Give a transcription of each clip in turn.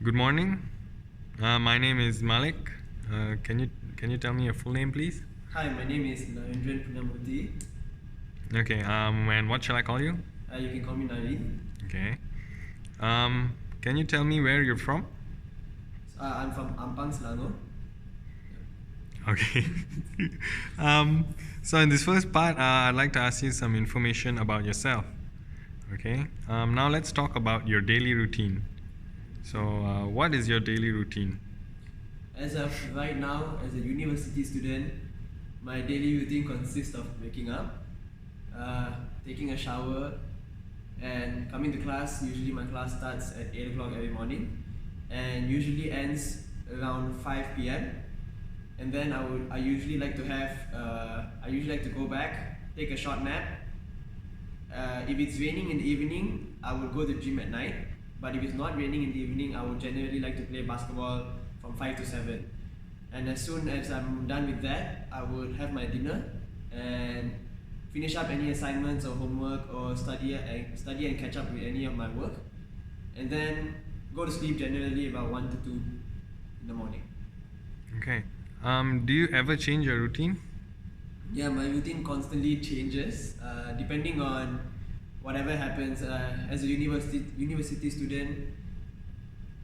Good morning. My name is Malik. Can you tell me your full name, please? Hi, my name is Nareendren Puniyamurti. Okay. And what shall I call you? You can call me Nareen. Okay. Can you tell me where you're from? I'm from Ampang, Selangor. Okay. um, so in this first part, I'd like to ask you some information about yourself. Okay. Now let's talk about your daily routine. So, what is your daily routine? As of right now, as a university student, my daily routine consists of waking up, uh, taking a shower, and coming to class. Usually, my class starts at 8 o'clock every morning and usually ends around 5 p.m. And then I usually like to go back, take a short nap. If it's raining in the evening, I will go to the gym at night. But if it's not raining in the evening, I would generally like to play basketball from 5 to 7. And as soon as I'm done with that, I would have my dinner and finish up any assignments or homework or study and catch up with any of my work. And then go to sleep generally about 1 to 2 in the morning. Okay. Do you ever change your routine? Yeah, my routine constantly changes depending on whatever happens. As a university student,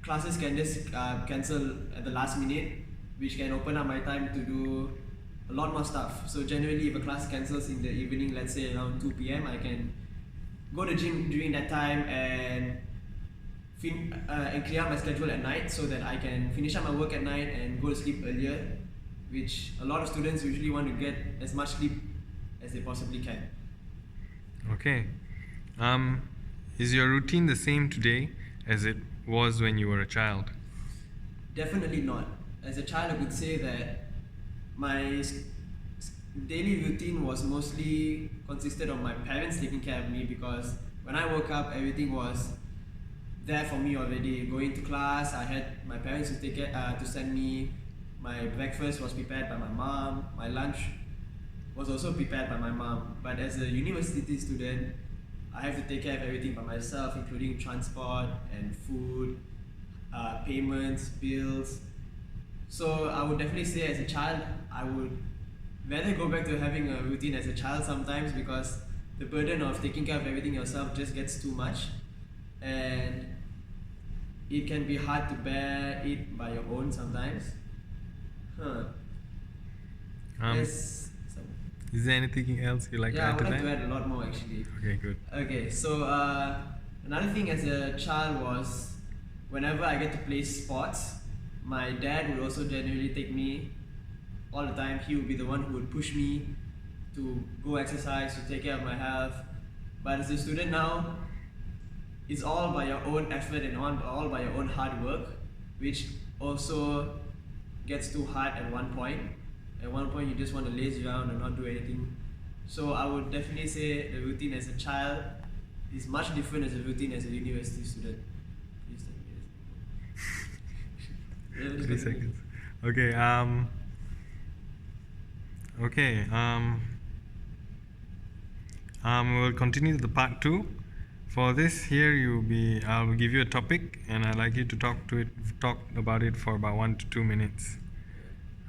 classes can just cancel at the last minute, which can open up my time to do a lot more stuff. So generally, if a class cancels in the evening, let's say around 2 p.m., I can go to gym during that time and clear out my schedule at night so that I can finish up my work at night and go to sleep earlier, which a lot of students usually want to get as much sleep as they possibly can. Okay. Is your routine the same today as it was when you were a child? Definitely not. As a child, I could say that my daily routine was mostly consisted of my parents taking care of me, because when I woke up, everything was there for me already. Going to class, I had my parents to take care, to send me. My breakfast was prepared by my mom. My lunch was also prepared by my mom. But as a university student, I have to take care of everything by myself, including transport and food, payments, bills. So I would definitely say, as a child, I would rather go back to having a routine as a child sometimes, because the burden of taking care of everything yourself just gets too much, and it can be hard to bear it by your own sometimes. Huh. Um, Yes. is there anything else you'd like to Yeah, I add would to like that? to add a lot more actually. Okay, good. Okay, so another thing as a child was, whenever I get to play sports, my dad would also generally take me all the time. He would be the one who would push me to go exercise, to take care of my health. But as a student now, it's all by your own effort and all by your own hard work, which also gets too hard at one point. At one point, you just want to laze around and not do anything. So I would definitely say the routine as a child is much different as a routine as a university student. Please take me. 3 seconds. Okay. Okay. We'll continue to the part two. For this here, I'll give you a topic, and I'd like you to talk about it for about 1 to 2 minutes.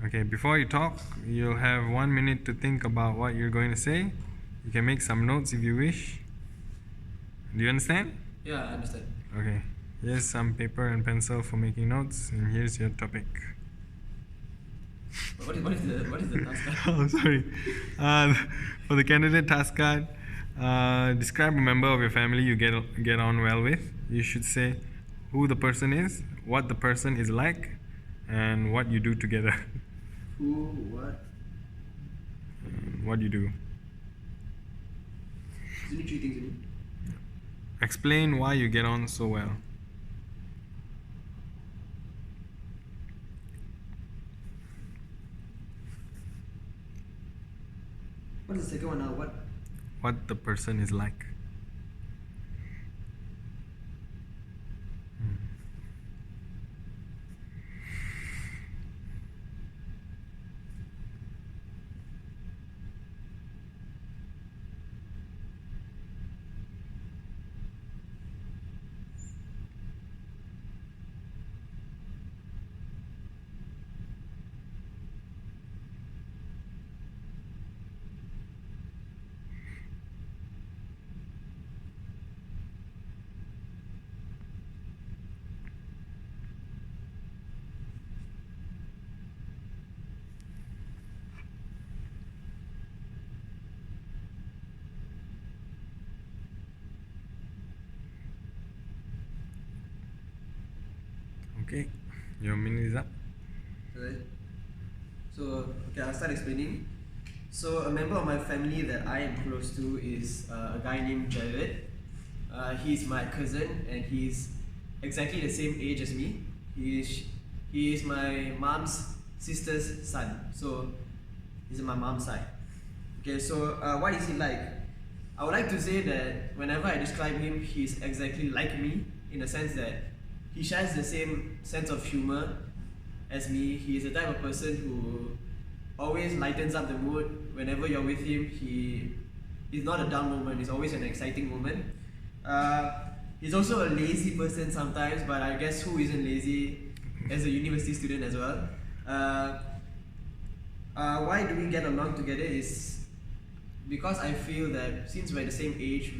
Okay. Before you talk, you'll have 1 minute to think about what you're going to say. You can make some notes if you wish. Do you understand? Yeah, I understand. Okay. Here's some paper and pencil for making notes, and here's your topic. What is the task? Oh, sorry. For the candidate task card, describe a member of your family you get on well with. You should say who the person is, what the person is like, and what you do together. Who, what? What you do. There's only three things in it. Explain why you get on so well. What is the second one now? What the person is like. Okay, your minute is up. Right. So, okay, I'll start explaining. So, a member of my family that I am close to is a guy named Jared. He's my cousin and he's exactly the same age as me. He is my mom's sister's son. So, he's on my mom's side. Okay, so what is he like? I would like to say that whenever I describe him, he's exactly like me in the sense that he shares the same sense of humor as me. He is the type of person who always lightens up the mood. Whenever you're with him, he's not a down moment, it's always an exciting moment. He's also a lazy person sometimes, but I guess who isn't lazy as a university student as well. Why do we get along together is because I feel that since we're the same age,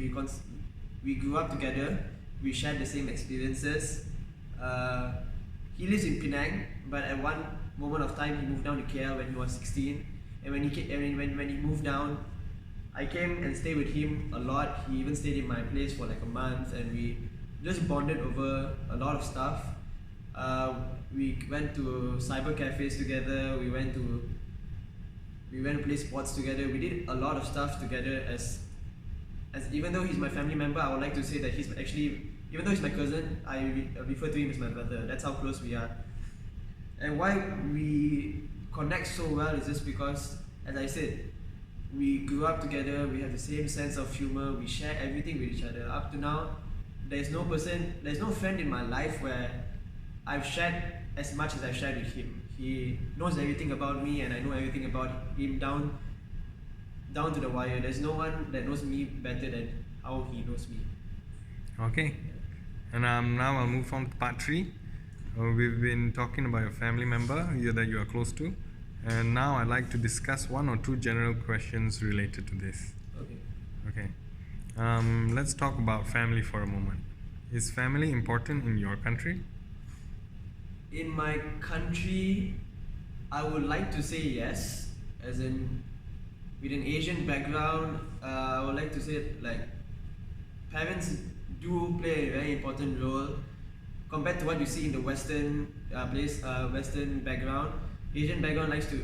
we grew up together, we shared the same experiences. He lives in Penang, but at one moment of time he moved down to KL when he was 16. And when he moved down, I came and stayed with him a lot. He even stayed in my place for like a month, and we just bonded over a lot of stuff. We went to cyber cafes together. We went to play sports together. We did a lot of stuff together. As even though he's my family member, I would like to say that he's actually, even though he's my cousin, I refer to him as my brother. That's how close we are. And why we connect so well is just because, as I said, we grew up together. We have the same sense of humor. We share everything with each other. Up to now, there's no friend in my life where I've shared as much as I've shared with him. He knows everything about me, and I know everything about him down to the wire. There's no one that knows me better than how he knows me. Okay, and now I'll move on to part 3. We've been talking about your family member that you are close to, and now I'd like to discuss 1 or 2 general questions related to this. Okay. Let's talk about family for a moment. Is family important in your country? In my country, I would like to say yes, as in with an Asian background. I would like to say like parents do play a very important role compared to what you see in the Western Western background. Asian background likes to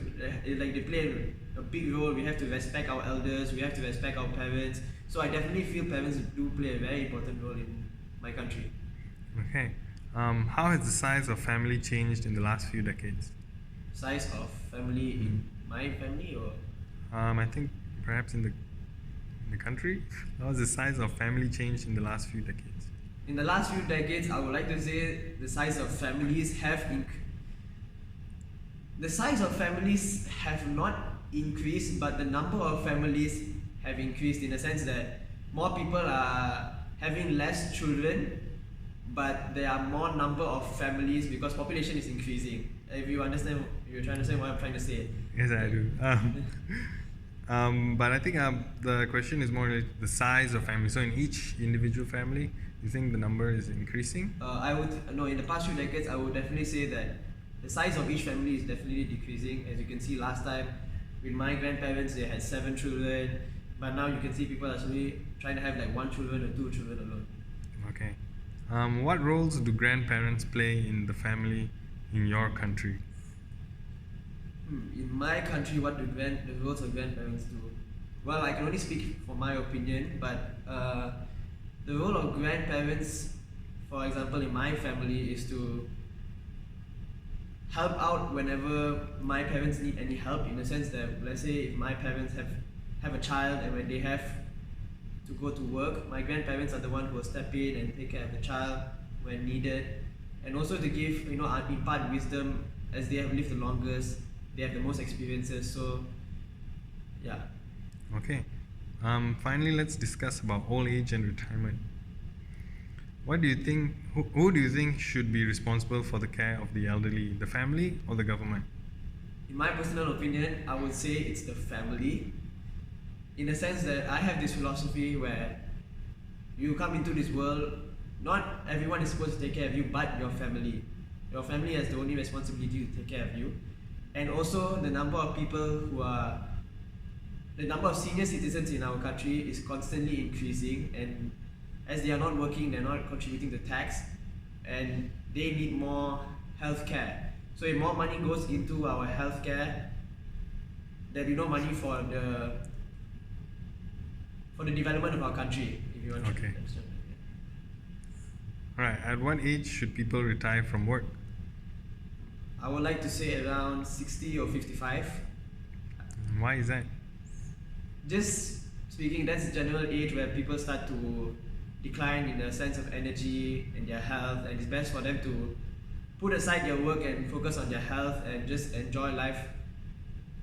they play a big role. We have to respect our elders. We have to respect our parents. So I definitely feel parents do play a very important role in my country. Okay. How has the size of family changed in the last few decades? Size of family in my family, or I think perhaps in the country. How has the size of family changed in the last few decades? in the last few decades, I would like to say the size of families the size of families have not increased, but the number of families have increased in the sense that more people are having less children, but there are more number of families because population is increasing. If you understand, you're trying to say what I'm trying to say. Yes, I do. But I think the question is more like the size of family. So in each individual family, you think the number is increasing? In the past few decades, I would definitely say that the size of each family is definitely decreasing. As you can see last time, with my grandparents, they had 7 children, but now you can see people are actually trying to have like 1 children or 2 children alone. Okay. What roles do grandparents play in the family in your country? In my country, what do the roles of grandparents do? Well, I can only speak for my opinion, but the role of grandparents, for example, in my family, is to help out whenever my parents need any help, in the sense that, let's say, if my parents have a child and when they have to go to work, my grandparents are the one who will step in and take care of the child when needed, and also to give, impart wisdom, as they have lived the longest, they have the most experiences. So, yeah. Okay. Finally, let's discuss about old age and retirement. What do you think? Who do you think should be responsible for the care of the elderly, the family or the government? In my personal opinion, I would say it's the family, in the sense that I have this philosophy where you come into this world, not everyone is supposed to take care of you, but your family. Your family has the only responsibility to take care of you. And also the number of senior citizens in our country is constantly increasing, and as they are not working, they're not contributing to tax. and they need more healthcare. So if more money goes into our healthcare, there'll be no money for the development of our country. If you want Okay. to understand. Alright, at what age should people retire from work? I would like to say around 60 or 55. And why is that? Just speaking, that's the general age where people start to decline in a sense of energy and their health, and it's best for them to put aside their work and focus on their health and just enjoy life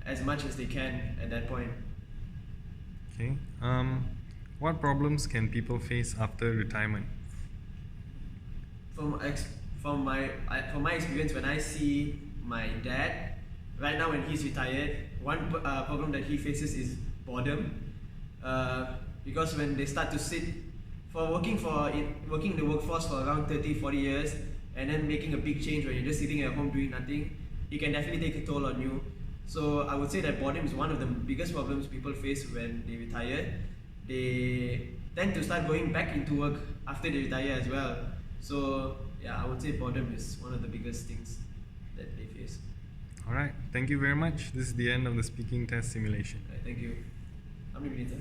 as much as they can at that point. Okay. What problems can people face after retirement? From my experience, when I see my dad right now when he's retired, one problem that he faces is boredom, because when they start to sit working in the workforce for around 30-40 years and then making a big change when you're just sitting at home doing nothing, it can definitely take a toll on you. So I would say that boredom is one of the biggest problems people face when they retire. They tend to start going back into work after they retire as well. So yeah, I would say boredom is one of the biggest things that they face. Alright, thank you very much. This is the end of the speaking test simulation. Thank you. How many minutes?